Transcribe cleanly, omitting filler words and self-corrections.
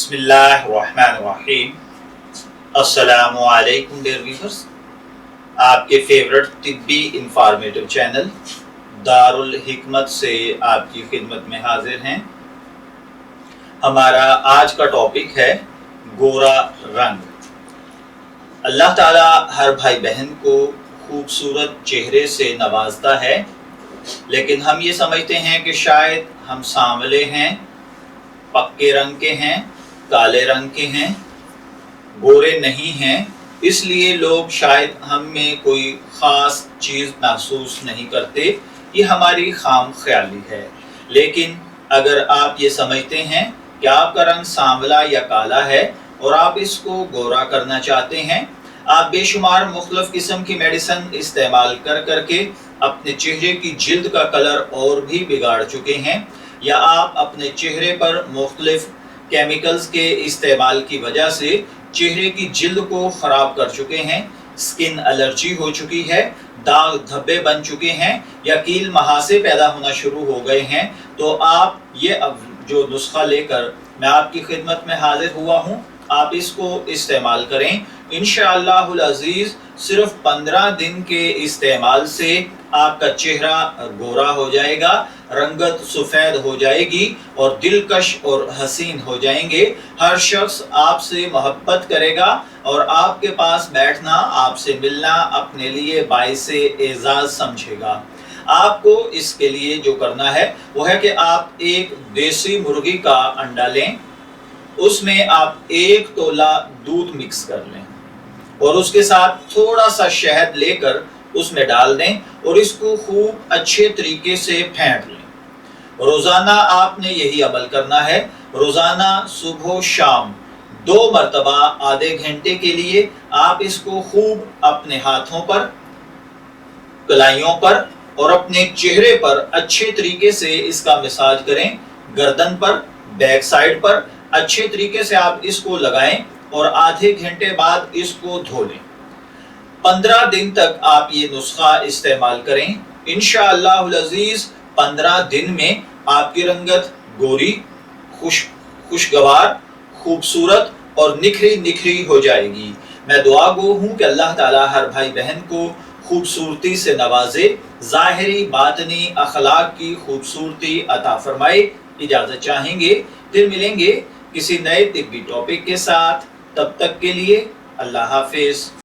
बिस्मिल्लाहिर्रहमानिर्रहीम। अस्सलामु अलैकुम डियर व्यूअर्स, आपके फेवरेट तिब्बी इंफॉर्मेटिव चैनल दारुल हिकमत से आपकी खिदमत में हाजिर हैं। हमारा आज का टॉपिक है गोरा रंग। अल्लाह ताला हर भाई बहन को खूबसूरत चेहरे से नवाजता है, लेकिन हम ये समझते हैं कि शायद हम सांवले हैं, पक्के रंग के हैं, काले रंग के हैं, गोरे नहीं हैं, इसलिए लोग शायद हम में कोई ख़ास चीज़ महसूस नहीं करते। ये हमारी खाम ख्याली है। लेकिन अगर आप ये समझते हैं कि आपका रंग सांवला या काला है और आप इसको गोरा करना चाहते हैं, आप बेशुमार मुख्तलिफ किस्म की मेडिसिन इस्तेमाल कर करके अपने चेहरे की जिल्द का कलर और भी बिगाड़ चुके हैं, या आप अपने चेहरे पर मुख्तलिफ केमिकल्स के इस्तेमाल की वजह से चेहरे की जिल्द को ख़राब कर चुके हैं, स्किन एलर्जी हो चुकी है, दाग धब्बे बन चुके हैं या कील महासे पैदा होना शुरू हो गए हैं, तो आप ये अब जो नुस्खा लेकर मैं आपकी खिदमत में हाजिर हुआ हूँ, आप इसको इस्तेमाल करें। इंशाअल्लाहुल अज़ीज़ सिर्फ 15 दिन के इस्तेमाल से आपका चेहरा गोरा हो जाएगा, रंगत सफ़ेद हो जाएगी और दिलकश और हसीन हो जाएंगे। हर शख्स आपसे मोहब्बत करेगा और आपके पास बैठना, आपसे मिलना अपने लिए बाइसे एजाज़ समझेगा। आपको इसके लिए जो करना है वो है कि आप एक देसी मुर्गी का अंडा लें, उसमें आप 1 तोला दूध मिक्स कर लें और उसके साथ थोड़ा सा शहद लेकर उसमें डाल दें और इसको खूब अच्छे तरीके से फेंट लें। रोज़ाना आपने यही अमल करना है। रोज़ाना सुबह शाम 2 मरतबा आधे घंटे के लिए आप इसको खूब अपने हाथों पर, कलाइयों पर और अपने चेहरे पर अच्छे तरीके से इसका मसाज करें। गर्दन पर, बैक साइड पर अच्छे तरीके से आप इसको लगाएं और आधे घंटे बाद इसको धो लें। 15 दिन तक आप ये नुस्खा इस्तेमाल करें। इंशाअल्लाहुल अज़ीज़ 15 दिन में आपकी रंगत गोरी, खुशगवार, खूबसूरत और निखरी निखरी हो जाएगी। मैं दुआ गो हूँ कि अल्लाह ताला हर भाई बहन को खूबसूरती से नवाजे, ज़ाहिरी बातनी अखलाक की खूबसूरती अता फरमाए। इजाज़त चाहेंगे, फिर मिलेंगे किसी नए तिब्बी टॉपिक के साथ। तब तक के लिए अल्लाह हाफिज़।